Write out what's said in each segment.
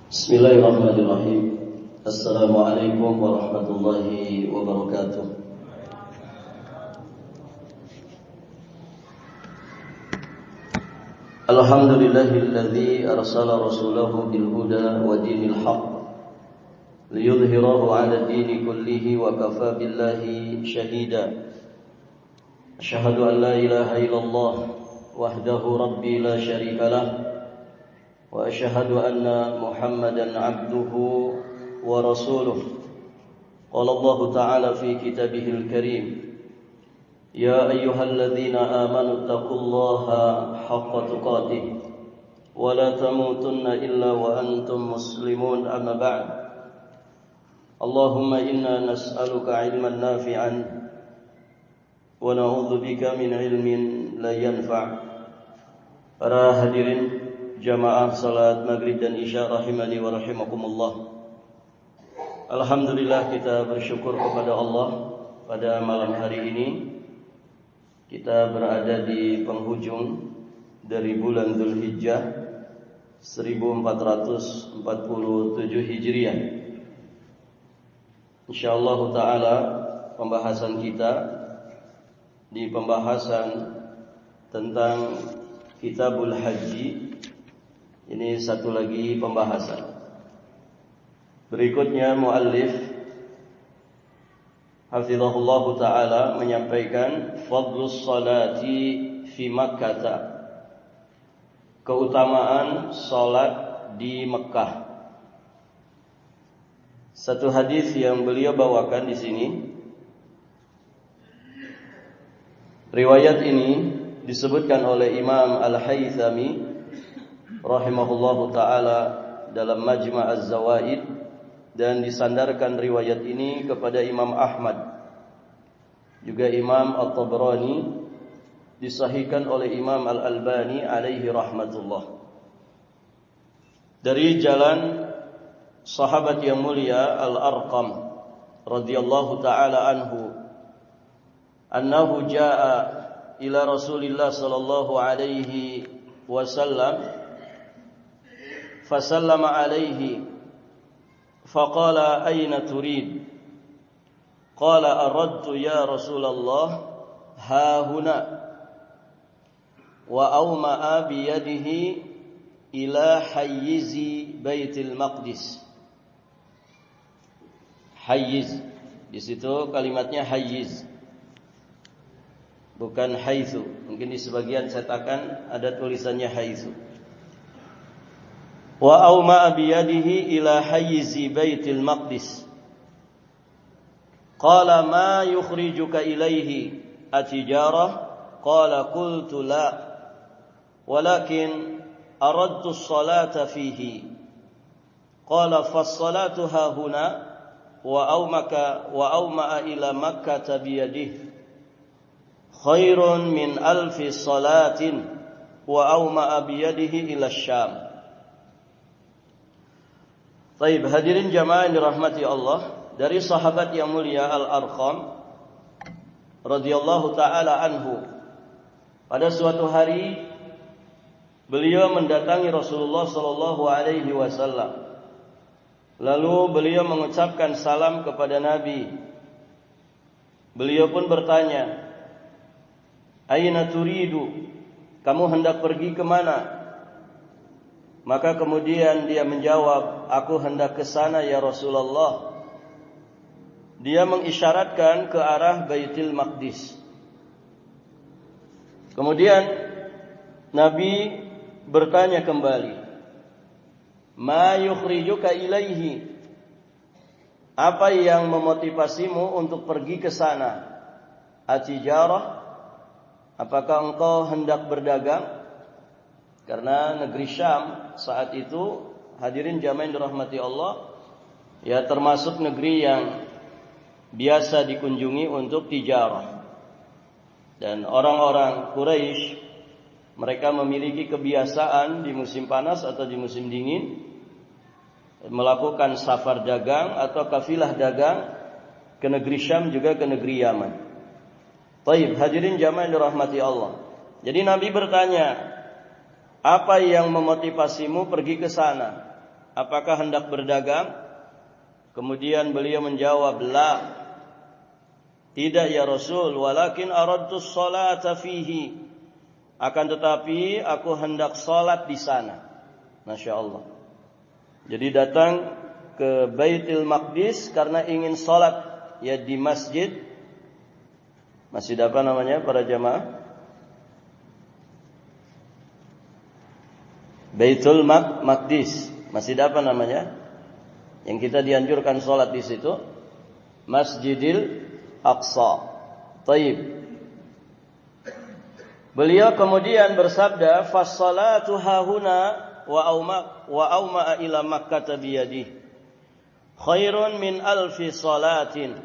Bismillahirrahmanirrahim. Assalamualaikum warahmatullahi wabarakatuh. Alhamdulillahilladzi arsala rasulahu bil huda wa dinil haqq liyudhhirahu 'ala dini kullihi wa kafa billahi shahida. Asyhadu an la ilaha illallah wahdahu rabbi la syarika lah wa asyhadu anna Muhammadan 'abduhu wa rasuluh. Qala Allah ta'ala fi kitabihil karim, ya ayyuhalladzina amanu taqullaha haqqa tuqatih wa la tamutunna illa wa antum muslimun, amma ba'd. Allahumma inna nas'aluka 'ilman nafi'an wa na'udzu bika min 'ilmin la yanfa'. Para hadirin jamaah salat maghrib dan isya rahimani wa rahimakumullah. Alhamdulillah, kita bersyukur kepada Allah pada malam hari ini kita berada di penghujung dari bulan Dzulhijjah 1447 Hijriah. Insyaallah taala pembahasan kita di pembahasan tentang Kitabul Haji ini satu lagi pembahasan. Berikutnya muallif hafizahullah taala menyampaikan fadlus salati fi Makkah, keutamaan salat di Mekah. Satu hadis yang beliau bawakan di sini. Riwayat ini disebutkan oleh Imam Al-Haythami rahimahullahu ta'ala dalam Majma' Az-Zawaid, dan disandarkan riwayat ini kepada Imam Ahmad, juga Imam At-Tabrani, disahihkan oleh Imam Al-Albani alaihi rahmatullah, dari jalan sahabat yang mulia Al-Arqam radhiyallahu ta'ala anhu, annahu jaa'a ila Rasulillah sallallahu alaihi wasallam فسلم عليه فقال أين تريد؟ قال أردت يا رسول الله ها هنا، وأومأ بيده إلى حيز بيت المقدس. Hayyiz, di situ kalimatnya hayyiz, bukan haitsu. Mungkin di sebagian cetakan ada tulisannya haitsu. Wa awma'a biyadihi ila hayyizi baitil maqdis. Qala ma yukhrijuka ilayhi atijarah? Qala qultu la, walakin aradtu as-salata fihi. Qala fas-salatu ha huna, wa awma'a ila Makkah biyadihi khairun min alfi salatin wa awma'a biyadihi ila Syam. Baik, hadirin jamaah yang dirahmati Allah, dari sahabat yang mulia Al-Arqam radhiyallahu taala anhu, pada suatu hari beliau mendatangi Rasulullah sallallahu alaihi wasallam. Lalu beliau mengucapkan salam kepada Nabi. Beliau pun bertanya, "Aina turidu?" Kamu hendak pergi ke mana? Maka kemudian dia menjawab, "Aku hendak ke sana ya Rasulullah." Dia mengisyaratkan ke arah Baitul Maqdis. Kemudian Nabi bertanya kembali, "Ma yukhrijuka ilaihi?" Apa yang memotivasimu untuk pergi ke sana? Atijarah? Apakah engkau hendak berdagang? Karena negeri Syam saat itu, hadirin jamaah yang dirahmati Allah, ya termasuk negeri yang biasa dikunjungi untuk tijarah. Dan orang-orang Quraisy, mereka memiliki kebiasaan di musim panas atau di musim dingin melakukan safar dagang atau kafilah dagang ke negeri Syam juga ke negeri Yaman. Baik, hadirin jamaah yang dirahmati Allah. Jadi Nabi bertanya, apa yang memotivasimu pergi ke sana? Apakah hendak berdagang? Kemudian beliau menjawab, la, tidak ya Rasul, walakin aradtu sholata fihi, akan tetapi aku hendak sholat di sana. Masya Allah. Jadi datang ke Baitul Maqdis karena ingin sholat ya di masjid. Masjid apa namanya para jamaah? Baitul Maqdis. Masjid apa namanya? Yang kita dianjurkan sholat di situ, Masjidil Aqsa. Taib. Beliau kemudian bersabda, "Fas-salatu hahuna wa auma ila Makkah biyadihi. Khairun min alfi salatin."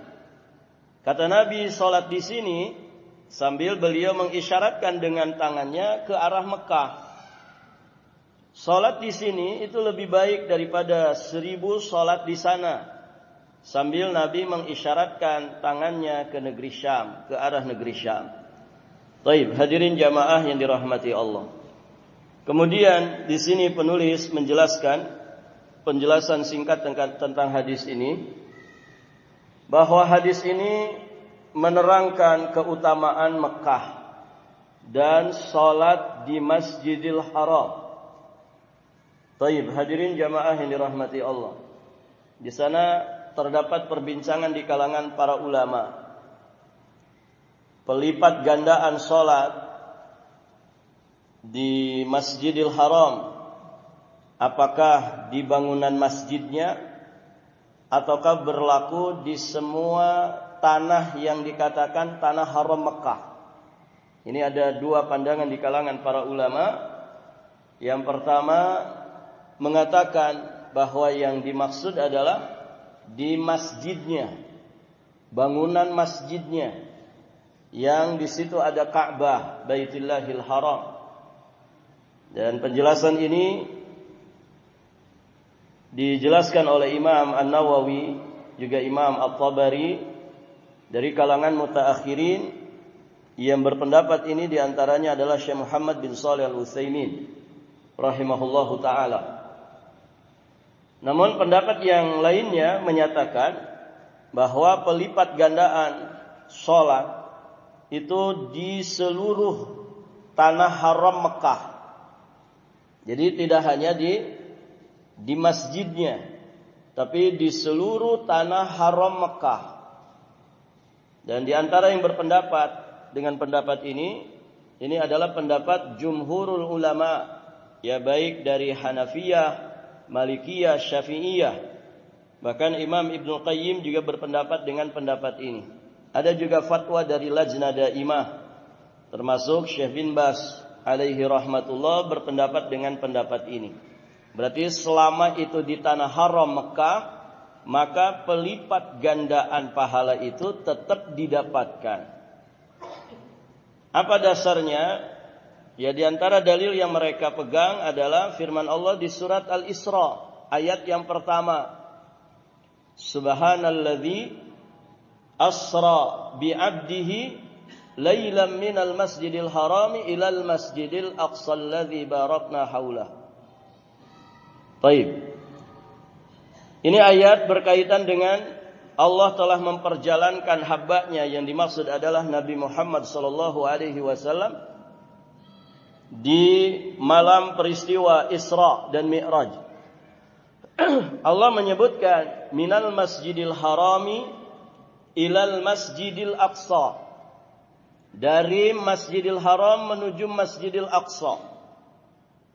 Kata Nabi, salat di sini sambil beliau mengisyaratkan dengan tangannya ke arah Mekah. Salat di sini itu lebih baik daripada 1000 salat di sana. Sambil Nabi mengisyaratkan tangannya ke negeri Syam, ke arah negeri Syam. Baik, hadirin jamaah yang dirahmati Allah. Kemudian di sini penulis menjelaskan penjelasan singkat tentang hadis ini, bahwa hadis ini menerangkan keutamaan Mekah dan salat di Masjidil Haram. Baik, hadirin jamaah yang dirahmati Allah. Di sana terdapat perbincangan di kalangan para ulama. Pelipat gandaan salat di Masjidil Haram, apakah di bangunan masjidnya ataukah berlaku di semua tanah yang dikatakan tanah haram Mekah? Ini ada dua pandangan di kalangan para ulama. Yang pertama mengatakan bahwa yang dimaksud adalah di masjidnya, bangunan masjidnya, yang di situ ada Ka'bah, Baitullahil Haram. Dan penjelasan ini dijelaskan oleh Imam An-Nawawi, juga Imam At-Tabari, dari kalangan mutaakhirin. Yang berpendapat ini diantaranya adalah Syekh Muhammad bin Shalih Al-Utsaimin rahimahullahu ta'ala. Namun pendapat yang lainnya menyatakan bahwa pelipat gandaan sholat itu di seluruh tanah haram Mekah. Jadi tidak hanya di masjidnya, tapi di seluruh tanah haram Mekah. Dan di antara yang berpendapat dengan pendapat ini adalah pendapat jumhurul ulama, ya baik dari Hanafiyah, Malikiyah, Syafi'iyah. Bahkan Imam Ibnu Qayyim juga berpendapat dengan pendapat ini. Ada juga fatwa dari Lajnah Daimah, termasuk Syekh bin Baz alaihi rahmatullah berpendapat dengan pendapat ini. Berarti selama itu di tanah haram Mekah, maka pelipat gandaan pahala itu tetap didapatkan. Apa dasarnya? Ya, di antara dalil yang mereka pegang adalah firman Allah di surat Al-Isra ayat yang pertama. Subhanalladzi asra bi'abdihi lailan minal masjidil harami ilal masjidil aqsal ladzi barakna haulah. Baik. Ini ayat berkaitan dengan Allah telah memperjalankan hamba-Nya, yang dimaksud adalah Nabi Muhammad sallallahu alaihi wasallam, di malam peristiwa Isra dan Mi'raj. Allah menyebutkan minal masjidil harami ilal masjidil aqsa, dari Masjidil Haram menuju Masjidil Aqsa,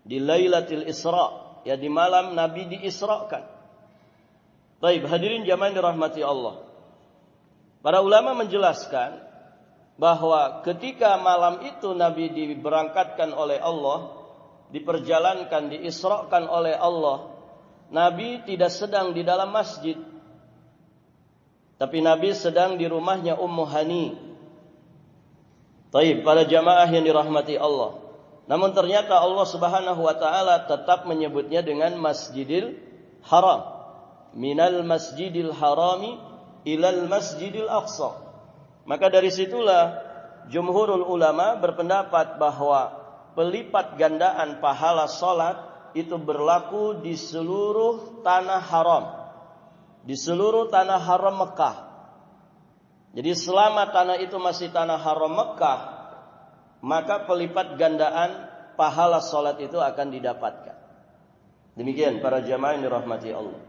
di Lailatul Isra, ya di malam Nabi diisrakan. Baik, hadirin jamaah dirahmati Allah. Para ulama menjelaskan bahwa ketika malam itu Nabi diberangkatkan oleh Allah, diperjalankan, diisrakan oleh Allah, Nabi tidak sedang di dalam masjid, tapi Nabi sedang di rumahnya Ummu Hani. Baik, para jamaah yang dirahmati Allah. Namun ternyata Allah Subhanahu wa taala tetap menyebutnya dengan Masjidil Haram. Minal Masjidil Harami ilal Masjidil Aqsa. Maka dari situlah jumhurul ulama berpendapat bahwa pelipat gandaan pahala salat itu berlaku di seluruh tanah haram. Di seluruh tanah haram Mekah. Jadi selama tanah itu masih tanah haram Mekah, maka pelipat gandaan pahala salat itu akan didapatkan. Demikian para jamaah yang dirahmati Allah.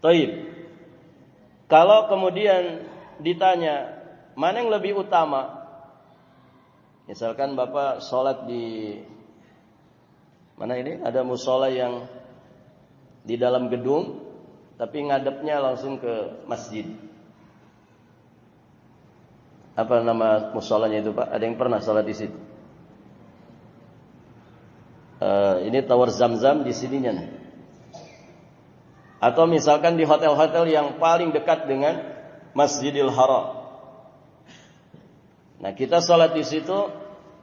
Taib. Kalau kemudian ditanya, mana yang lebih utama? Misalkan Bapak sholat di mana ini? Ada musola yang di dalam gedung, tapi ngadepnya langsung ke masjid. Apa nama musolanya itu Pak? Ada yang pernah sholat di situ? Ini Tower Zamzam di sininya nih. Atau misalkan di hotel-hotel yang paling dekat dengan Masjidil Haram. Nah, kita sholat di situ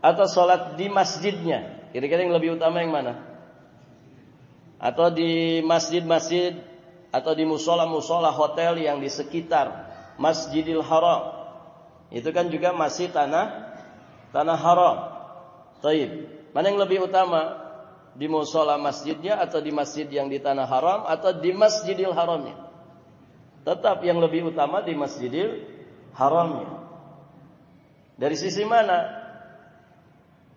atau sholat di masjidnya. Kira-kira yang lebih utama yang mana? Atau di masjid-masjid atau di musola-musola hotel yang di sekitar Masjidil Haram. Itu kan juga masih tanah haram. Taib. Mana yang lebih utama? Di musola masjidnya atau di masjid yang di tanah haram atau di Masjidil Haramnya? Tetap yang lebih utama di Masjidil Haramnya. Dari sisi mana?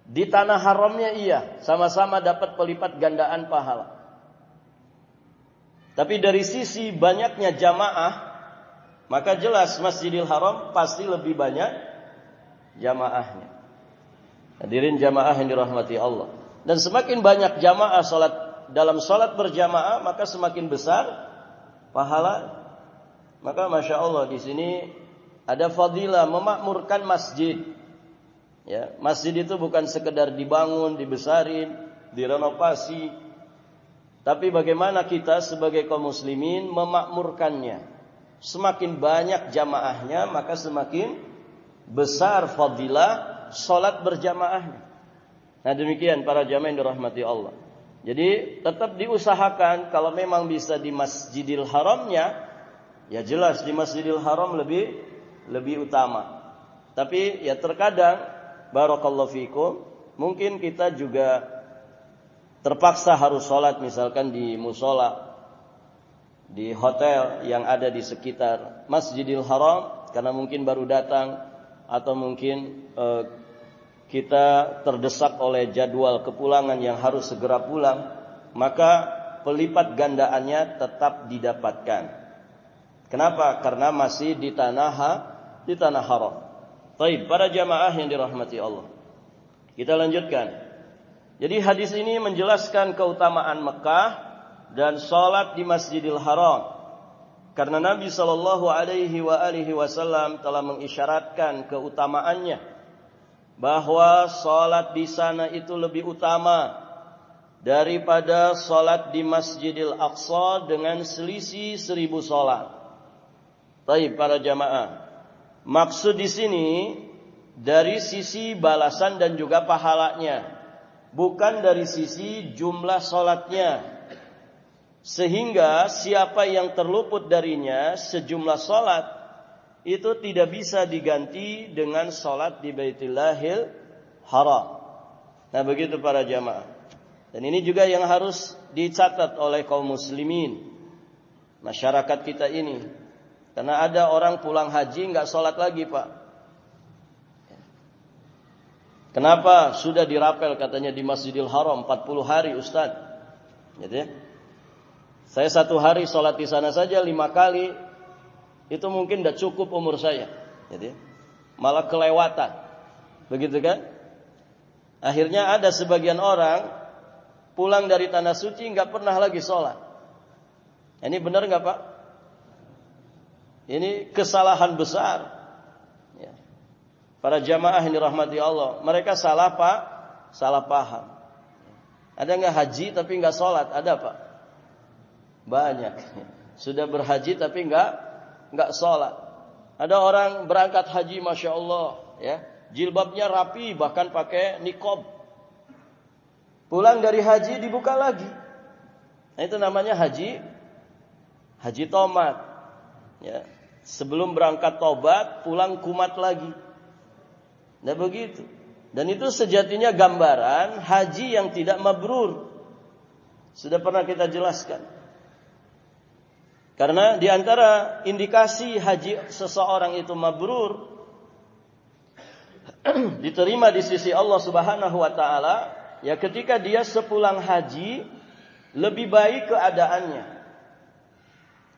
Di tanah haramnya iya, sama-sama dapat pelipat gandaan pahala. Tapi dari sisi banyaknya jamaah, maka jelas Masjidil Haram pasti lebih banyak jamaahnya. Hadirin jamaah yang dirahmati Allah. Dan semakin banyak jamaah dalam salat berjamaah, maka semakin besar pahala. Maka masya Allah di sini ada fadilah memakmurkan masjid. Ya, masjid itu bukan sekedar dibangun, dibesarin, direnovasi, tapi bagaimana kita sebagai kaum muslimin memakmurkannya. Semakin banyak jamaahnya, maka semakin besar fadilah salat berjamaahnya. Nah demikian para jamaah yang dirahmati Allah. Jadi tetap diusahakan kalau memang bisa di Masjidil Haramnya, ya jelas di Masjidil Haram lebih utama. Tapi ya terkadang barakallahu fikum, mungkin kita juga terpaksa harus sholat misalkan di musola, di hotel yang ada di sekitar Masjidil Haram karena mungkin baru datang atau mungkin kita terdesak oleh jadwal kepulangan yang harus segera pulang, maka pelipat gandaannya tetap didapatkan. Kenapa? Karena masih di tanah haram. Baik, para jamaah yang dirahmati Allah. Kita lanjutkan. Jadi hadis ini menjelaskan keutamaan Mekah dan salat di Masjidil Haram. Karena Nabi sallallahu alaihi wasallam telah mengisyaratkan keutamaannya. Bahwa salat di sana itu lebih utama daripada salat di Masjidil Aqsa dengan selisih 1000 salat. Baik para jamaah, maksud di sini dari sisi balasan dan juga pahalanya, bukan dari sisi jumlah salatnya. Sehingga siapa yang terluput darinya sejumlah salat itu tidak bisa diganti dengan salat di Baitillahil Haram. Nah begitu para jamaah. Dan ini juga yang harus dicatat oleh kaum muslimin, masyarakat kita ini. Karena ada orang pulang haji nggak salat lagi Pak. Kenapa? Sudah dirapel katanya di Masjidil Haram 40 hari Ustaz. Gitu ya. Saya 1 hari salat di sana saja 5 kali. Itu mungkin tidak cukup umur saya, gitu ya. Malah kelewatan, begitu kan? Akhirnya ada sebagian orang pulang dari tanah suci nggak pernah lagi sholat. Ini benar nggak Pak? Ini kesalahan besar. Ya. Para jamaah yang dirahmati Allah, mereka salah Pak, salah paham. Ada nggak haji tapi nggak sholat? Ada Pak? Banyak. Sudah berhaji tapi nggak sholat. Ada orang berangkat haji, masya Allah, ya, jilbabnya rapi, bahkan pakai niqab. Pulang dari haji dibuka lagi. Nah, itu namanya haji tomat. Ya, sebelum berangkat tobat, pulang kumat lagi. Nah begitu. Dan itu sejatinya gambaran haji yang tidak mabrur. Sudah pernah kita jelaskan. Karena di antara indikasi haji seseorang itu mabrur, diterima di sisi Allah Subhanahu wa taala, ya ketika dia sepulang haji lebih baik keadaannya.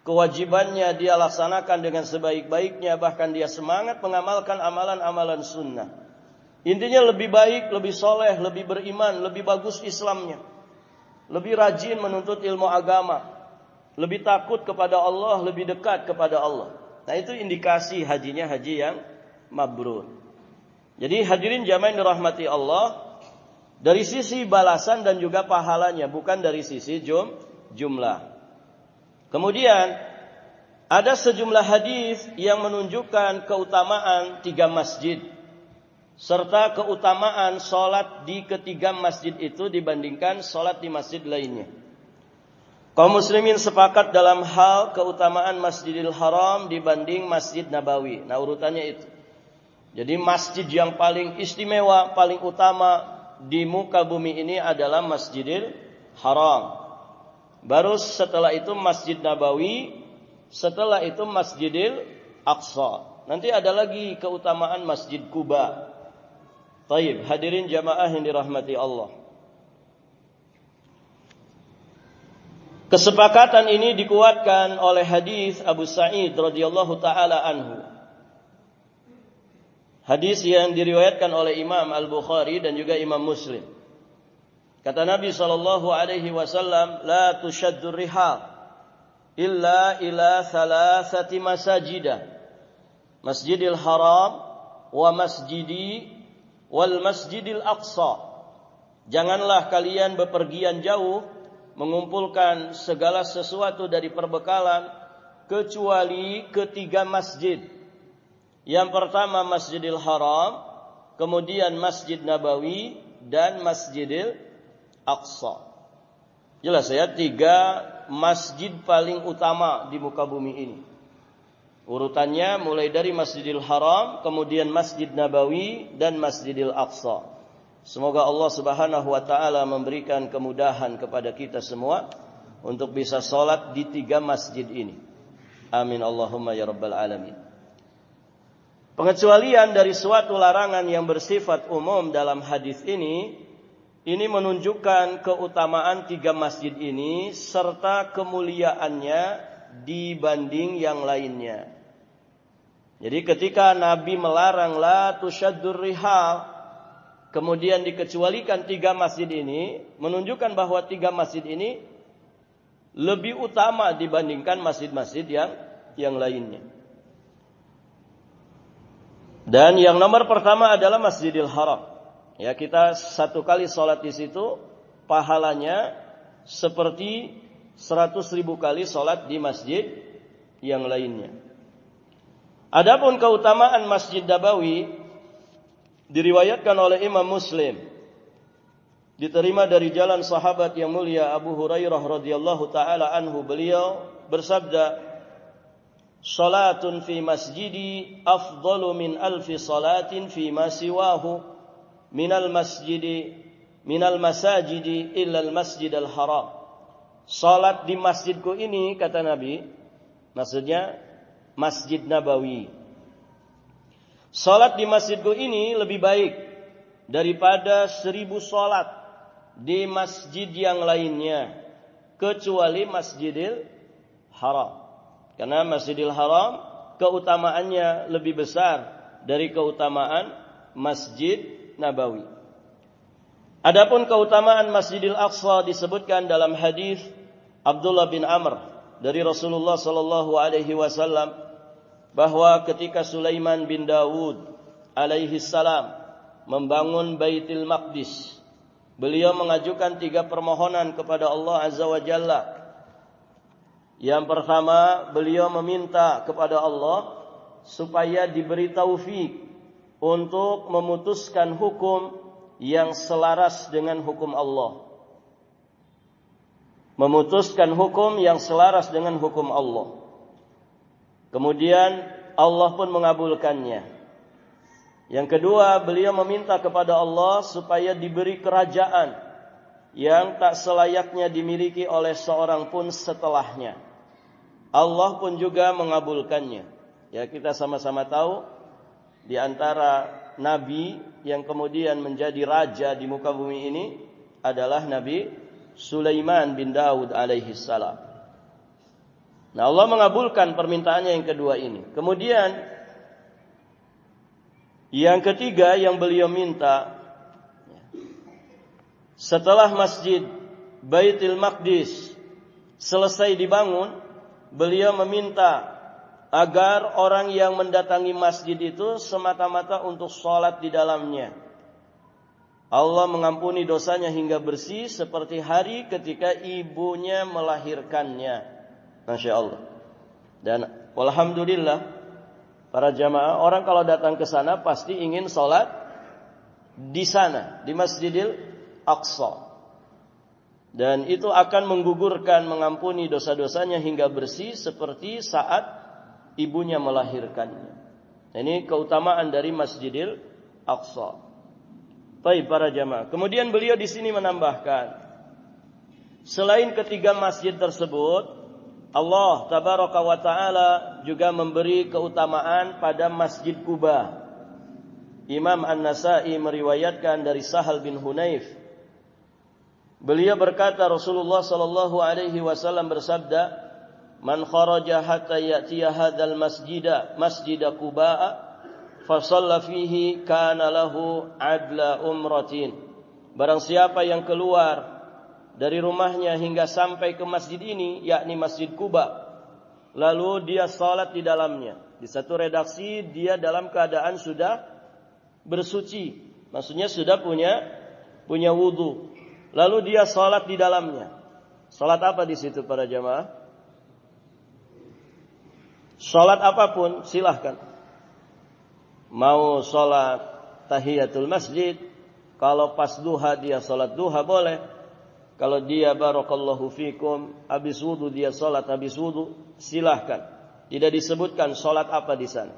Kewajibannya dia laksanakan dengan sebaik-baiknya, bahkan dia semangat mengamalkan amalan-amalan sunnah. Intinya lebih baik, lebih soleh, lebih beriman, lebih bagus Islamnya, lebih rajin menuntut ilmu agama, lebih takut kepada Allah, lebih dekat kepada Allah. Nah itu indikasi hajinya haji yang mabrur. Jadi hadirin jamaah yang dirahmati Allah, dari sisi balasan dan juga pahalanya, bukan dari sisi jumlah. Kemudian ada sejumlah hadis yang menunjukkan keutamaan 3 masjid serta keutamaan sholat di ketiga masjid itu dibandingkan sholat di masjid lainnya. Kaum muslimin sepakat dalam hal keutamaan Masjidil Haram dibanding Masjid Nabawi. Nah urutannya itu. Jadi masjid yang paling istimewa, paling utama di muka bumi ini adalah Masjidil Haram. Baru setelah itu Masjid Nabawi, setelah itu Masjidil Aqsa. Nanti ada lagi keutamaan Masjid Kuba. Taib, hadirin jamaah yang dirahmati Allah. Kesepakatan ini dikuatkan oleh hadis Abu Sa'id radhiyallahu taala anhu. Hadis yang diriwayatkan oleh Imam Al-Bukhari dan juga Imam Muslim. Kata Nabi SAW, la tushaddur rihal illa ila thalathati masajidah. Masjidil Haram wa masjidi wal masjidil Aqsa. Janganlah kalian bepergian jauh mengumpulkan segala sesuatu dari perbekalan kecuali ketiga masjid. Yang pertama Masjidil Haram, kemudian Masjid Nabawi dan Masjidil Aqsa. Jelas ya, 3 masjid paling utama di muka bumi ini. Urutannya mulai dari Masjidil Haram, kemudian Masjid Nabawi dan Masjidil Aqsa. Semoga Allah Subhanahu wa taala memberikan kemudahan kepada kita semua untuk bisa sholat di 3 masjid ini. Amin Allahumma ya rabbal alamin. Pengecualian dari suatu larangan yang bersifat umum dalam hadis ini menunjukkan keutamaan 3 masjid ini serta kemuliaannya dibanding yang lainnya. Jadi ketika Nabi melarang la tushaddur rihal, kemudian dikecualikan 3 masjid ini, menunjukkan bahwa 3 masjid ini lebih utama dibandingkan masjid-masjid yang lainnya. Dan yang nomor pertama adalah Masjidil Haram. Ya, kita 1 kali sholat di situ pahalanya seperti 100.000 kali sholat di masjid yang lainnya. Adapun keutamaan Masjid Nabawi diriwayatkan oleh Imam Muslim, diterima dari jalan sahabat yang mulia Abu Hurairah radhiyallahu taala anhu. Beliau bersabda, "Salatun fi masjidi afdalu min alfi salatin fi ma siwahu minal masajidi illal masjidal haram." Salat di masjidku ini, kata Nabi, maksudnya Masjid Nabawi. Salat di masjidku ini lebih baik daripada 1000 salat di masjid yang lainnya kecuali Masjidil Haram. Karena Masjidil Haram keutamaannya lebih besar dari keutamaan Masjid Nabawi. Adapun keutamaan Masjidil Aqsa disebutkan dalam hadis Abdullah bin Amr dari Rasulullah sallallahu alaihi wasallam bahwa ketika Sulaiman bin Dawud alaihi salam membangun Baitul Maqdis, beliau mengajukan 3 permohonan kepada Allah Azza wa Jalla. Yang pertama, beliau meminta kepada Allah supaya diberi taufik untuk memutuskan hukum yang selaras dengan hukum Allah. Memutuskan hukum yang selaras dengan hukum Allah. Kemudian Allah pun mengabulkannya. Yang kedua, beliau meminta kepada Allah supaya diberi kerajaan yang tak selayaknya dimiliki oleh seorang pun setelahnya. Allah pun juga mengabulkannya. Ya, kita sama-sama tahu di antara nabi yang kemudian menjadi raja di muka bumi ini adalah Nabi Sulaiman bin Daud alaihi salam. Nah, Allah mengabulkan permintaannya yang kedua ini. Kemudian yang ketiga yang beliau minta, setelah Masjid Baitul Maqdis selesai dibangun, beliau meminta agar orang yang mendatangi masjid itu semata-mata untuk sholat di dalamnya. Allah mengampuni dosanya hingga bersih seperti hari ketika ibunya melahirkannya. Masya Allah. Dan alhamdulillah, para jamaah, orang kalau datang ke sana pasti ingin sholat di sana, di Masjidil Aqsa. Dan itu akan menggugurkan, mengampuni dosa-dosanya hingga bersih seperti saat ibunya melahirkannya. Ini keutamaan dari Masjidil Aqsa. Baik para jamaah. Kemudian beliau di sini menambahkan, selain ketiga masjid tersebut, Allah tabaraka wa ta'ala juga memberi keutamaan pada Masjid Quba. Imam An-Nasa'i meriwayatkan dari Sahal bin Hunayf. Beliau berkata, Rasulullah sallallahu alaihi wasallam bersabda, "Man kharaja hatta ya'tiya hadzal masjida Quba, fa shalla fihi kana lahu adla umratin." Barang siapa yang keluar dari rumahnya hingga sampai ke masjid ini, yakni Masjid Quba, lalu dia salat di dalamnya. Di satu redaksi dia dalam keadaan sudah bersuci, maksudnya sudah punya wudu. Lalu dia salat di dalamnya. Salat apa di situ para jamaah? Salat apapun silahkan. Mau salat tahiyatul masjid, kalau pas duha dia salat duha boleh. Kalau dia barakallahu fikum habis wudu dia salat habis wudu, silahkan. Tidak disebutkan salat apa di sana.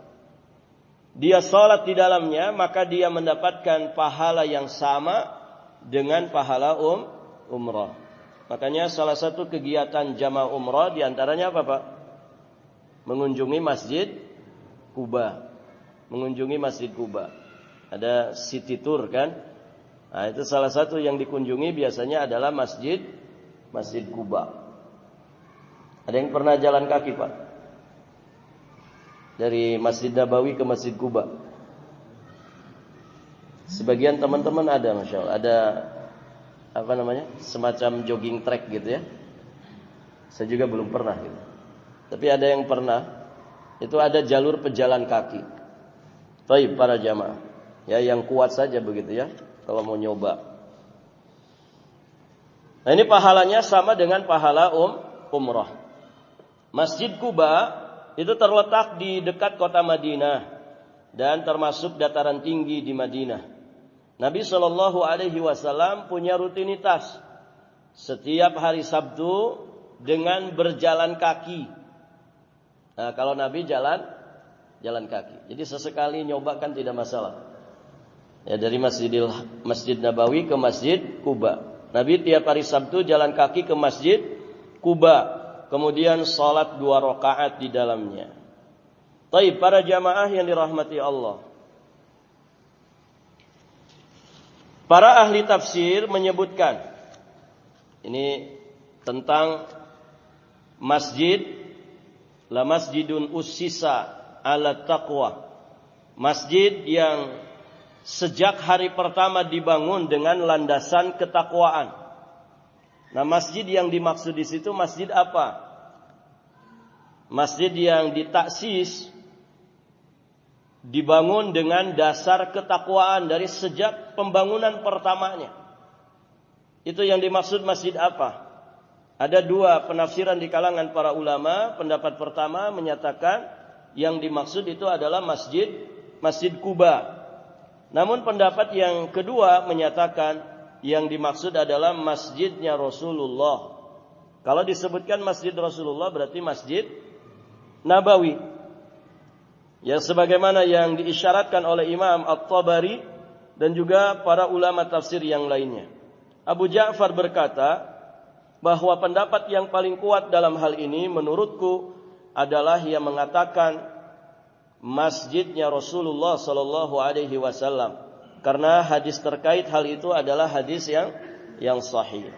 Dia salat di dalamnya, maka dia mendapatkan pahala yang sama dengan pahala umrah. Makanya salah satu kegiatan jamaah umrah di antaranya apa, Pak? Mengunjungi Masjid Quba. Mengunjungi Masjid Quba. Ada city tour kan? Nah, itu salah satu yang dikunjungi biasanya adalah Masjid Quba. Ada yang pernah jalan kaki, Pak? Dari Masjid Nabawi ke Masjid Quba. Sebagian teman-teman ada, Masya Allah. Ada semacam jogging track gitu ya. Saya juga belum pernah gitu. Tapi ada yang pernah. Itu ada jalur pejalan kaki. Baik para jamaah. Ya, yang kuat saja begitu ya. Kalau mau nyoba. Nah, ini pahalanya sama dengan pahala umrah. Masjid Quba itu terletak di dekat kota Madinah dan termasuk dataran tinggi di Madinah. Nabi Shallallahu Alaihi Wasallam punya rutinitas setiap hari Sabtu dengan berjalan kaki. Nah, kalau Nabi jalan kaki. Jadi sesekali nyoba kan tidak masalah. Ya, dari Masjid Nabawi ke Masjid Quba. Nabi tiap hari Sabtu jalan kaki ke Masjid Quba. Kemudian salat 2 rakaat di dalamnya. Baik, para jamaah yang dirahmati Allah. Para ahli tafsir menyebutkan ini tentang masjid, la masjidun ussisa ala taqwa. Masjid yang sejak hari pertama dibangun dengan landasan ketakwaan. Nah, masjid yang dimaksud di situ masjid apa? Masjid yang ditaksis, dibangun dengan dasar ketakwaan dari sejak pembangunan pertamanya. Itu yang dimaksud masjid apa? Ada 2 penafsiran di kalangan para ulama. Pendapat pertama menyatakan yang dimaksud itu adalah Masjid Quba. Namun pendapat yang kedua menyatakan yang dimaksud adalah masjidnya Rasulullah. Kalau disebutkan Masjid Rasulullah berarti Masjid Nabawi. Ya, sebagaimana yang diisyaratkan oleh Imam At-Tabari dan juga para ulama tafsir yang lainnya. Abu Ja'far berkata bahwa pendapat yang paling kuat dalam hal ini menurutku adalah yang mengatakan masjidnya Rasulullah sallallahu alaihi wasallam, karena hadis terkait hal itu adalah hadis yang sahih.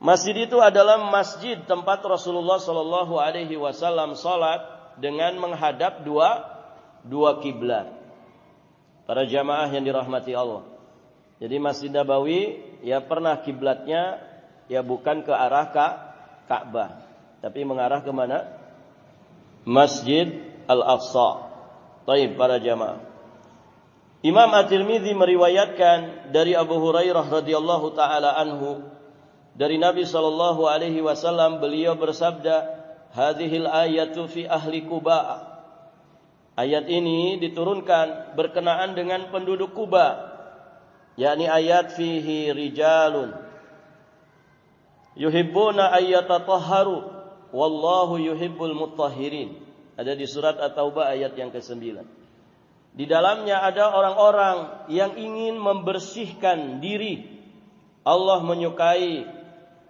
Masjid itu adalah masjid tempat Rasulullah sallallahu alaihi wasallam salat dengan menghadap dua kiblat. Para jamaah yang dirahmati Allah. Jadi Masjid Nabawi ya pernah kiblatnya ya bukan ke arah Ka'bah, tapi mengarah ke mana? Masjid Al-Aqsa. Baik para jamaah. Imam At-Tirmidzi meriwayatkan dari Abu Hurairah radhiyallahu taala anhu dari Nabi sallallahu alaihi wasallam, beliau bersabda, "Hadhil ayatu fi ahli Quba." Ayat ini diturunkan berkenaan dengan penduduk Kuba, yakni ayat fihi rijalun yuhibbuna ayyatatahharu wallahu yuhibbul mutahhirin. Ada di surat At-Taubah ayat yang ke-9. Di dalamnya ada orang-orang yang ingin membersihkan diri. Allah menyukai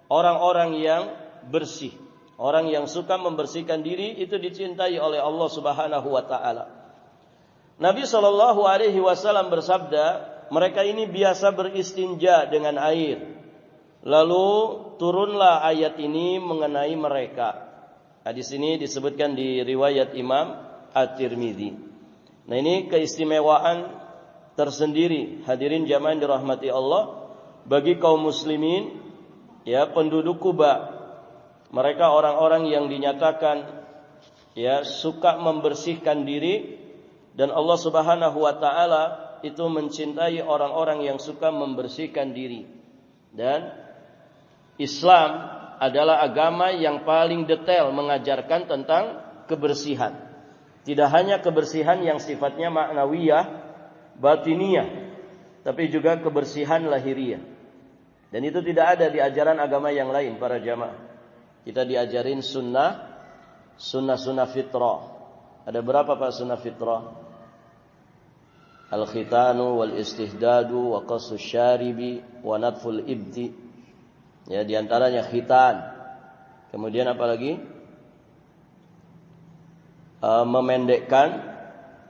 orang-orang yang bersih. Orang yang suka membersihkan diri itu dicintai oleh Allah Subhanahu wa taala. Nabi sallallahu alaihi wasallam bersabda, mereka ini biasa beristinja dengan air. Lalu turunlah ayat ini mengenai mereka. Hadis ini disebutkan di riwayat Imam At-Tirmidzi. Nah, ini keistimewaan tersendiri, hadirin jamaah yang dirahmati Allah, bagi kaum muslimin ya penduduk Kuba. Mereka orang-orang yang dinyatakan ya suka membersihkan diri, dan Allah Subhanahu wa taala itu mencintai orang-orang yang suka membersihkan diri. Dan Islam adalah agama yang paling detail mengajarkan tentang kebersihan. Tidak hanya kebersihan yang sifatnya maknawiyah, batiniyah, tapi juga kebersihan lahiriah. Dan itu tidak ada di ajaran agama yang lain para jamaah. Kita diajarin sunnah fitrah. Ada berapa Pak sunnah fitrah? Al-khitanu wal istihdadu wa qassu syaribi wa natful ibti. Ya, di antaranya khitan. Kemudian apa lagi? Memendekkan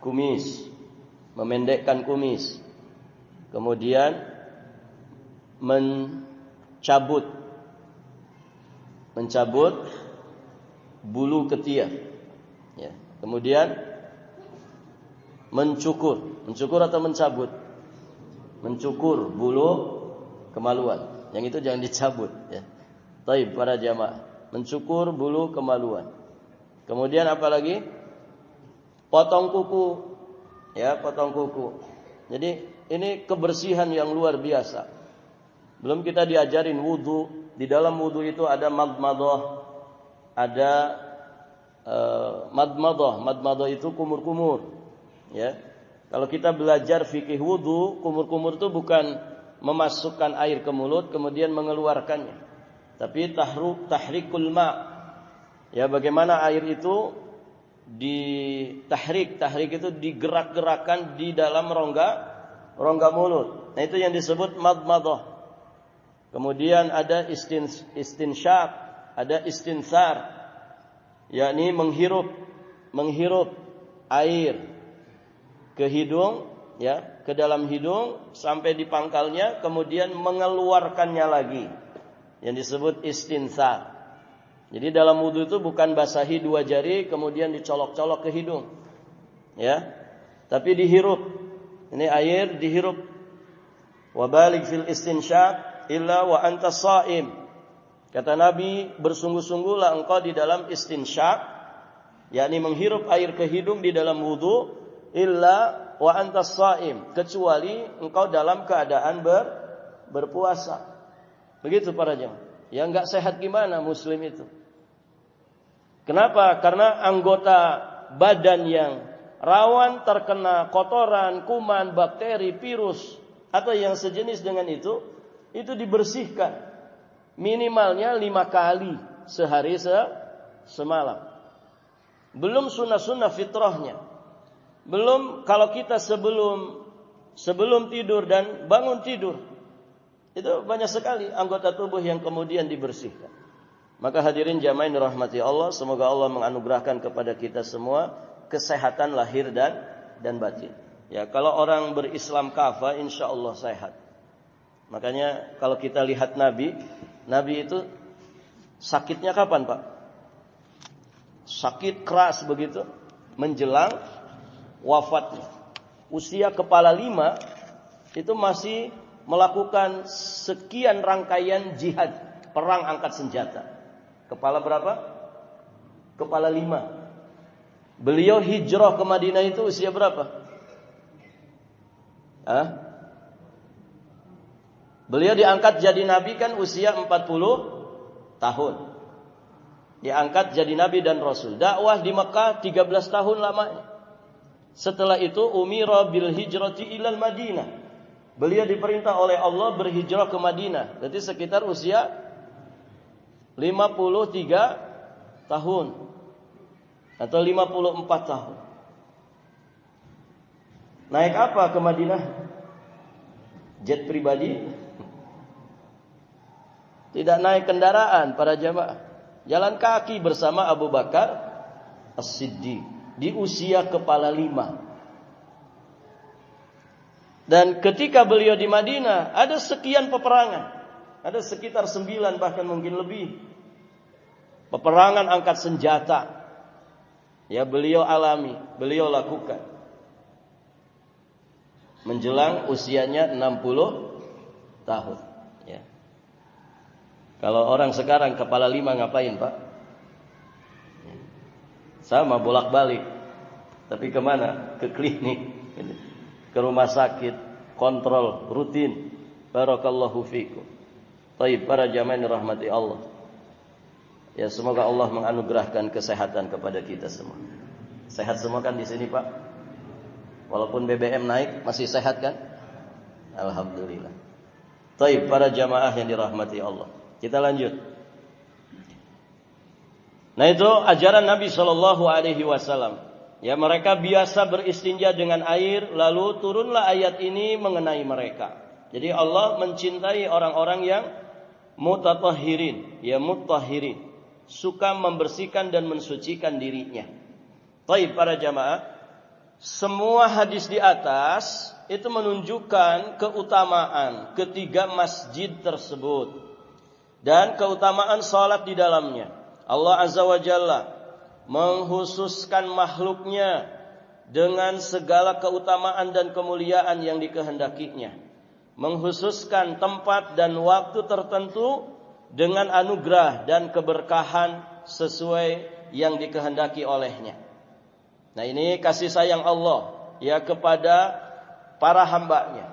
kumis. Kemudian mencabut bulu ketiak. Ya. Kemudian mencukur atau mencabut? Mencukur bulu kemaluan. Yang itu jangan dicabut. Ya. Taib para jamaah. Mencukur bulu kemaluan. Kemudian apa lagi? Potong kuku. Ya, potong kuku. Jadi ini kebersihan yang luar biasa. Belum kita diajarin wudu. Di dalam wudu itu ada madmadah, ada madmadah itu kumur-kumur. Ya, kalau kita belajar fikih wudu, kumur-kumur itu bukan memasukkan air ke mulut kemudian mengeluarkannya, tapi tahrikul ma. Ya, bagaimana air itu ditahrik itu digerak-gerakkan di dalam rongga mulut. Nah, itu yang disebut madmadah. Kemudian ada istinsyaq, ada istinsar, yakni menghirup air ke hidung, ya, ke dalam hidung sampai di pangkalnya, kemudian mengeluarkannya lagi, yang disebut istinsar. Jadi dalam wudu itu bukan basahi dua jari kemudian dicolok-colok ke hidung, ya, tapi dihirup. Ini air dihirup. Wa baligh fil istinsyaq illa wa anta shaim. Kata Nabi, bersungguh-sungguhlah engkau di dalam istinsyaq, yakni menghirup air ke hidung di dalam wudu, illa wa anta shaim, kecuali engkau dalam keadaan berpuasa. Begitu para jemaah. Ya enggak sehat gimana muslim itu? Kenapa? Karena anggota badan yang rawan terkena kotoran, kuman, bakteri, virus atau yang sejenis dengan itu dibersihkan minimalnya 5 kali sehari semalam. Belum sunnah-sunnah fitrahnya. Belum kalau kita sebelum tidur dan bangun tidur. Itu banyak sekali anggota tubuh yang kemudian dibersihkan. Maka hadirin jamaah yang dirahmati Allah, semoga Allah menganugerahkan kepada kita semua kesehatan lahir dan batin. Ya, kalau orang berislam kafah insyaallah sehat. Makanya kalau kita lihat Nabi itu sakitnya kapan, Pak? Sakit keras begitu menjelang wafatnya. Usia kepala 5 itu masih melakukan sekian rangkaian jihad, perang angkat senjata. Kepala berapa? Kepala 5. Beliau hijrah ke Madinah itu usia berapa? Beliau diangkat jadi nabi kan usia 40 tahun. Diangkat jadi nabi dan rasul. Dakwah di Mekah 13 tahun lamanya. Setelah itu umira bil hijrati ilal Madinah. Beliau diperintah oleh Allah berhijrah ke Madinah. Berarti sekitar usia 53 tahun atau 54 tahun. Naik apa ke Madinah? Jet pribadi? Tidak naik kendaraan para jamaah. Jalan kaki bersama Abu Bakar As-Siddiq di usia kepala 5. Dan ketika beliau di Madinah ada sekian peperangan. Ada sekitar 9 bahkan mungkin lebih. Peperangan angkat senjata. Ya beliau alami, beliau lakukan. Menjelang usianya 60 tahun. Ya. Kalau orang sekarang kepala 5 ngapain, Pak? Sama bolak-balik. Tapi kemana? Ke klinik, ke rumah sakit, kontrol rutin. Barakallahu fikum. Baik, para jamaah yang dirahmati Allah. Ya, semoga Allah menganugerahkan kesehatan kepada kita semua. Sehat semua kan di sini, Pak? Walaupun BBM naik masih sehat kan? Alhamdulillah. Baik, para jamaah yang dirahmati Allah. Kita lanjut. Nah, itu ajaran Nabi sallallahu alaihi wasallam. Ya, mereka biasa beristinja dengan air, lalu turunlah ayat ini mengenai mereka. Jadi Allah mencintai orang-orang yang mutatahhirin, ya mutahhirin, suka membersihkan dan mensucikan dirinya. Baik, para jamaah, semua hadis di atas itu menunjukkan keutamaan ketiga masjid tersebut dan keutamaan salat di dalamnya. Allah Azza wa Jalla menghususkan makhluknya dengan segala keutamaan dan kemuliaan yang dikehendakinya. Menghususkan tempat dan waktu tertentu dengan anugerah dan keberkahan sesuai yang dikehendaki olehnya. Nah, ini kasih sayang Allah ya kepada para hambanya.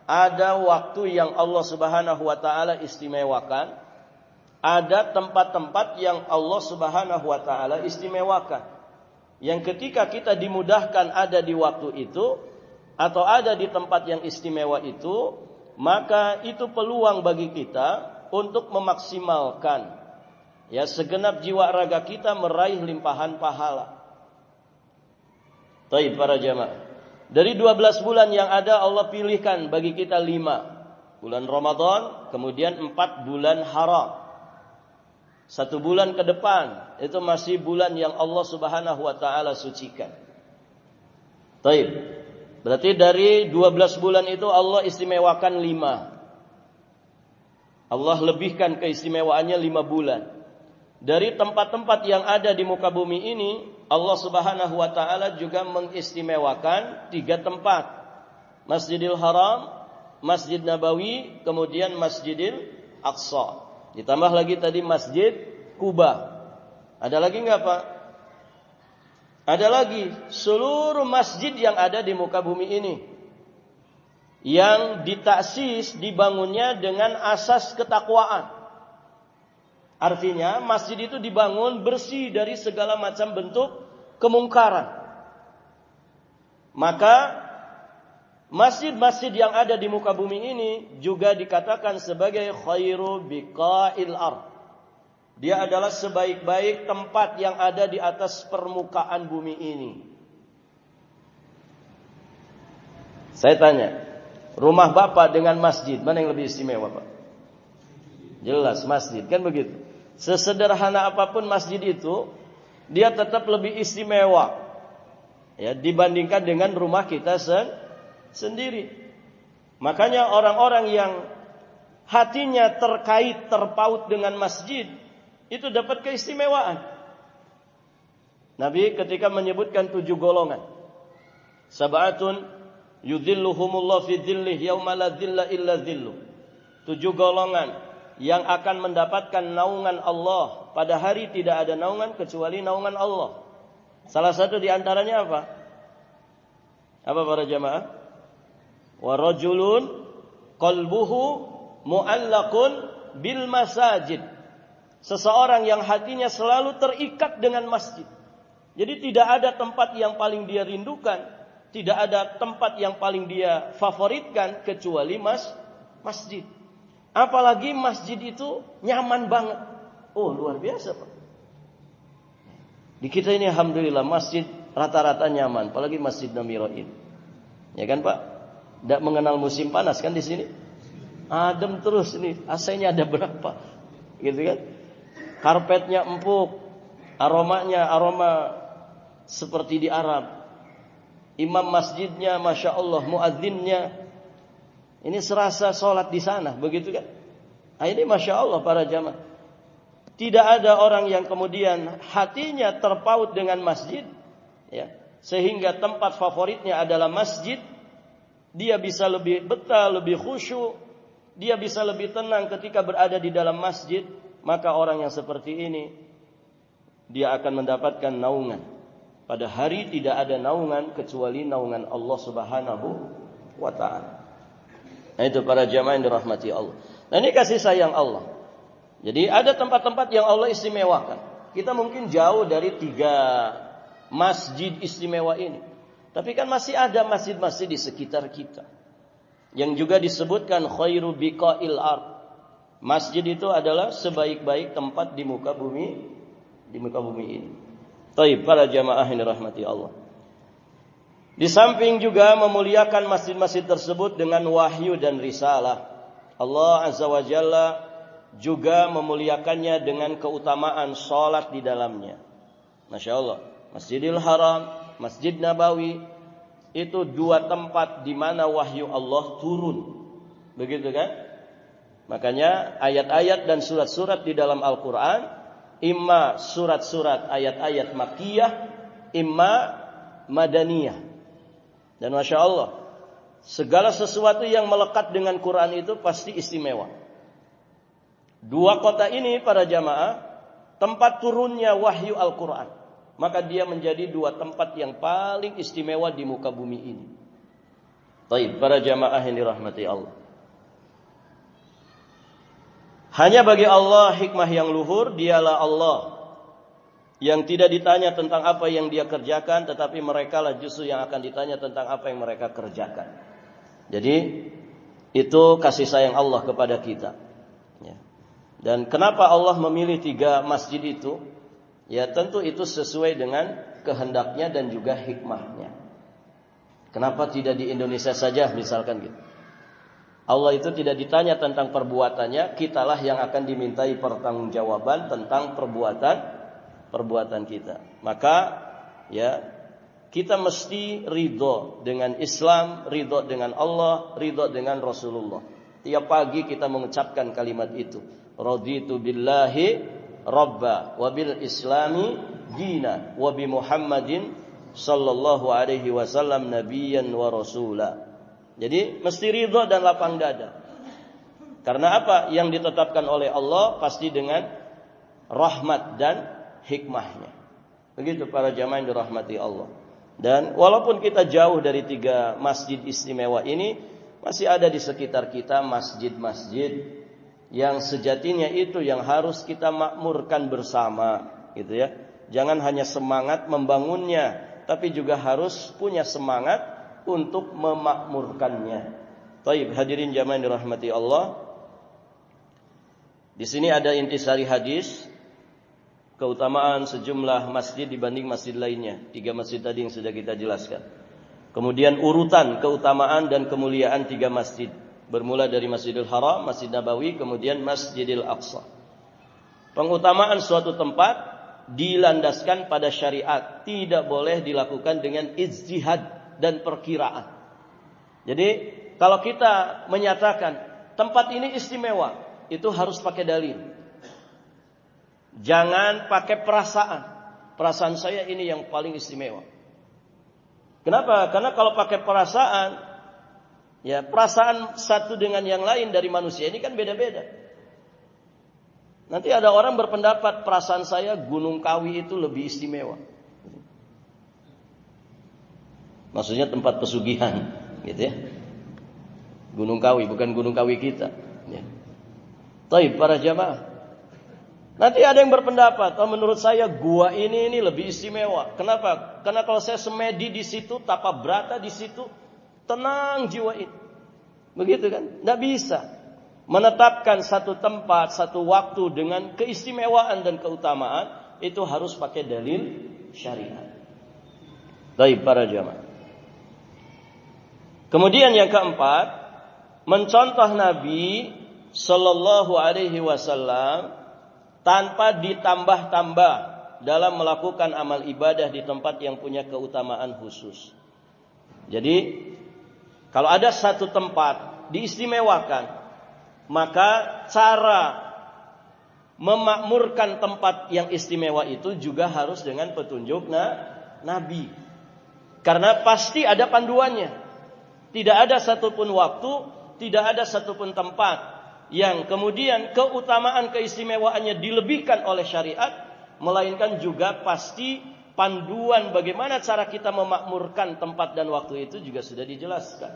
Ada waktu yang Allah Subhanahu wa taala istimewakan, ada tempat-tempat yang Allah Subhanahu wa taala istimewakan. Yang ketika kita dimudahkan ada di waktu itu atau ada di tempat yang istimewa itu, maka itu peluang bagi kita untuk memaksimalkan ya segenap jiwa raga kita meraih limpahan pahala. Baik, para jamaah. Dari 12 bulan yang ada Allah pilihkan bagi kita 5. Bulan Ramadan, kemudian 4 bulan haram. 1 bulan ke depan itu masih bulan yang Allah Subhanahu wa taala sucikan. Baik. Berarti dari 12 bulan itu Allah istimewakan 5. Allah lebihkan keistimewaannya 5 bulan. Dari tempat-tempat yang ada di muka bumi ini, Allah Subhanahu wa taala juga mengistimewakan 3 tempat. Masjidil Haram, Masjid Nabawi, kemudian Masjidil Aqsa. Ditambah lagi tadi Masjid Kuba. Ada lagi enggak, Pak? Ada lagi seluruh masjid yang ada di muka bumi ini yang ditaksis dibangunnya dengan asas ketakwaan. Artinya masjid itu dibangun bersih dari segala macam bentuk kemungkaran. Maka masjid-masjid yang ada di muka bumi ini juga dikatakan sebagai khairu biqa'il ardh. Dia adalah sebaik-baik tempat yang ada di atas permukaan bumi ini. Saya tanya, rumah Bapak dengan masjid, mana yang lebih istimewa, Pak? Jelas masjid, kan begitu. Sesederhana apapun masjid itu, dia tetap lebih istimewa, ya, dibandingkan dengan rumah kita sendiri. Makanya orang-orang yang hatinya terpaut dengan masjid, itu dapat keistimewaan. Nabi ketika menyebutkan 7 golongan, sab'atun yudhilluhumullah fi dhillih yauma la dhilla illa dhilluh. 7 golongan yang akan mendapatkan naungan Allah pada hari tidak ada naungan kecuali naungan Allah. Salah satu di antaranya apa? Apa para jamaah? Wa rajulun qalbuhu mu'allaqun bil masajid. Seseorang yang hatinya selalu terikat dengan masjid. Jadi tidak ada tempat yang paling dia rindukan, tidak ada tempat yang paling dia favoritkan kecuali masjid. Apalagi masjid itu nyaman banget. Oh, luar biasa, Pak. Di kita ini alhamdulillah masjid rata-rata nyaman, apalagi Masjid Namiroin. Ya kan, Pak? Tidak mengenal musim panas kan di sini? Adem terus ini, AC-nya ada berapa? Gitu kan? Karpetnya empuk, aroma seperti di Arab. Imam masjidnya, masya Allah, muadzinnya, ini serasa sholat di sana, begitu kan? Nah, ini masya Allah para jamaah. Tidak ada orang yang kemudian hatinya terpaut dengan masjid, ya, sehingga tempat favoritnya adalah masjid. Dia bisa lebih betah, lebih khusyuk, dia bisa lebih tenang ketika berada di dalam masjid. Maka orang yang seperti ini, dia akan mendapatkan naungan. Pada hari tidak ada naungan kecuali naungan Allah Subhanahu wa ta'ala. Nah, itu para jamaah yang dirahmati Allah. Nah, ini kasih sayang Allah. Jadi ada tempat-tempat yang Allah istimewakan. Kita mungkin jauh dari 3 masjid istimewa ini. Tapi kan masih ada masjid-masjid di sekitar kita. Yang juga disebutkan khairu biqa'il ard. Masjid itu adalah sebaik-baik tempat di muka bumi ini. Taib, para jamaah yang dirahmati Allah. Di samping juga memuliakan masjid-masjid tersebut dengan wahyu dan risalah. Allah Azza wa Jalla juga memuliakannya dengan keutamaan salat di dalamnya. Masya Allah. Masjidil Haram, Masjid Nabawi, itu 2 tempat di mana wahyu Allah turun. Begitu kan? Makanya ayat-ayat dan surat-surat di dalam Al-Quran, imma surat-surat ayat-ayat Makkiyah, imma Madaniyah. Dan Masya Allah, segala sesuatu yang melekat dengan Quran itu pasti istimewa. 2 kota ini para jamaah, tempat turunnya wahyu Al-Quran. Maka dia menjadi 2 tempat yang paling istimewa di muka bumi ini. Taib, para jamaah yang dirahmati Allah. Hanya bagi Allah hikmah yang luhur, dialah Allah yang tidak ditanya tentang apa yang dia kerjakan, tetapi mereka lah justru yang akan ditanya tentang apa yang mereka kerjakan. Jadi itu kasih sayang Allah kepada kita. Ya. Dan kenapa Allah memilih 3 masjid itu? Ya tentu itu sesuai dengan kehendaknya dan juga hikmahnya. Kenapa tidak di Indonesia saja misalkan gitu? Allah itu tidak ditanya tentang perbuatannya, kitalah yang akan dimintai pertanggungjawaban tentang perbuatan kita. Maka ya kita mesti ridho dengan Islam, ridho dengan Allah, ridho dengan Rasulullah. Tiap pagi kita mengucapkan kalimat itu. Raditu billahi Rabba wa bil Islami dina wa bi Muhammadin sallallahu alaihi wasallam nabiyyan wa rasula. Jadi mesti ridha dan lapang dada. Karena apa? Yang ditetapkan oleh Allah pasti dengan rahmat dan hikmahnya. Begitu para jamaah yang dirahmati Allah. Dan walaupun kita jauh dari 3 masjid istimewa ini, masih ada di sekitar kita masjid-masjid yang sejatinya itu yang harus kita makmurkan bersama, gitu ya. Jangan hanya semangat membangunnya, tapi juga harus punya semangat untuk memakmurkannya. Baik, hadirin jamaah yang dirahmati Allah. Di sini ada intisari hadis keutamaan sejumlah masjid dibanding masjid lainnya. 3 masjid tadi yang sudah kita jelaskan. Kemudian urutan keutamaan dan kemuliaan 3 masjid. Bermula dari Masjidil Haram, Masjid Nabawi, kemudian Masjidil Aqsa. Pengutamaan suatu tempat dilandaskan pada syariat. Tidak boleh dilakukan dengan ijtihad dan perkiraan. Jadi kalau kita menyatakan tempat ini istimewa, itu harus pakai dalil. Jangan pakai perasaan. Perasaan saya ini yang paling istimewa. Kenapa? Karena kalau pakai perasaan, ya perasaan satu dengan yang lain dari manusia ini kan beda-beda. Nanti ada orang berpendapat perasaan saya Gunung Kawi itu lebih istimewa. Maksudnya tempat pesugihan, gitu ya. Gunung Kawi, bukan Gunung Kawi kita. Ya. Taib para jamaah. Nanti ada yang berpendapat, menurut saya gua ini lebih istimewa. Kenapa? Karena kalau saya semedi di situ, tapa brata di situ, tenang jiwa ini. Begitu kan? Nggak bisa menetapkan satu tempat, satu waktu dengan keistimewaan dan keutamaan, itu harus pakai dalil syariat. Taib para jamaah. Kemudian yang keempat, mencontoh Nabi Sallallahu Alaihi Wasallam tanpa ditambah-tambah dalam melakukan amal ibadah di tempat yang punya keutamaan khusus. Jadi kalau ada satu tempat diistimewakan, maka cara memakmurkan tempat yang istimewa itu juga harus dengan petunjuk Nabi. Karena pasti ada panduannya. Tidak ada satupun waktu, tidak ada satupun tempat yang kemudian keutamaan keistimewaannya dilebihkan oleh syariat, melainkan juga pasti panduan bagaimana cara kita memakmurkan tempat dan waktu itu juga sudah dijelaskan.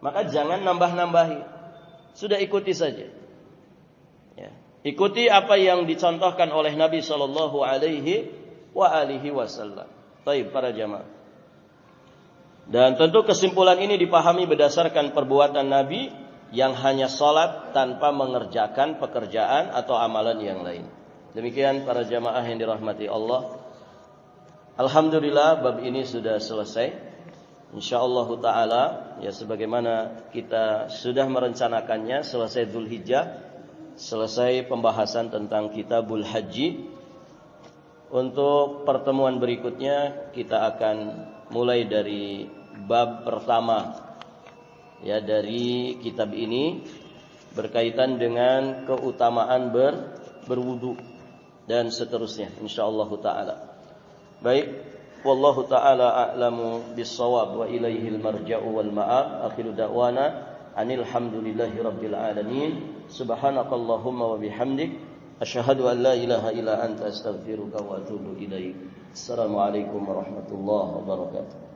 Maka jangan nambah-nambahi, sudah ikuti saja. Ya. Ikuti apa yang dicontohkan oleh Nabi Sallallahu Alaihi Wasallam. Baik para jamaah. Dan tentu kesimpulan ini dipahami berdasarkan perbuatan Nabi yang hanya sholat tanpa mengerjakan pekerjaan atau amalan yang lain. Demikian para jamaah yang dirahmati Allah. Alhamdulillah bab ini sudah selesai. InsyaAllah ta'ala, ya sebagaimana kita sudah merencanakannya, selesai Dzulhijjah, selesai pembahasan tentang Kitabul Haji. Untuk pertemuan berikutnya kita akan mulai dari bab pertama ya dari kitab ini berkaitan dengan keutamaan berwudu dan seterusnya insyaallah taala. Baik, wallahu taala a'lamu bis-shawab wa ilaihil marja'u wal ma'ab. Akhiru da'wana anil hamdulillahi rabbil alamin. Subhanakallahumma wa bihamdik asyhadu an la ilaha illa anta astaghfiruka wa atubu ilaik. Assalamualaikum warahmatullahi wabarakatuh.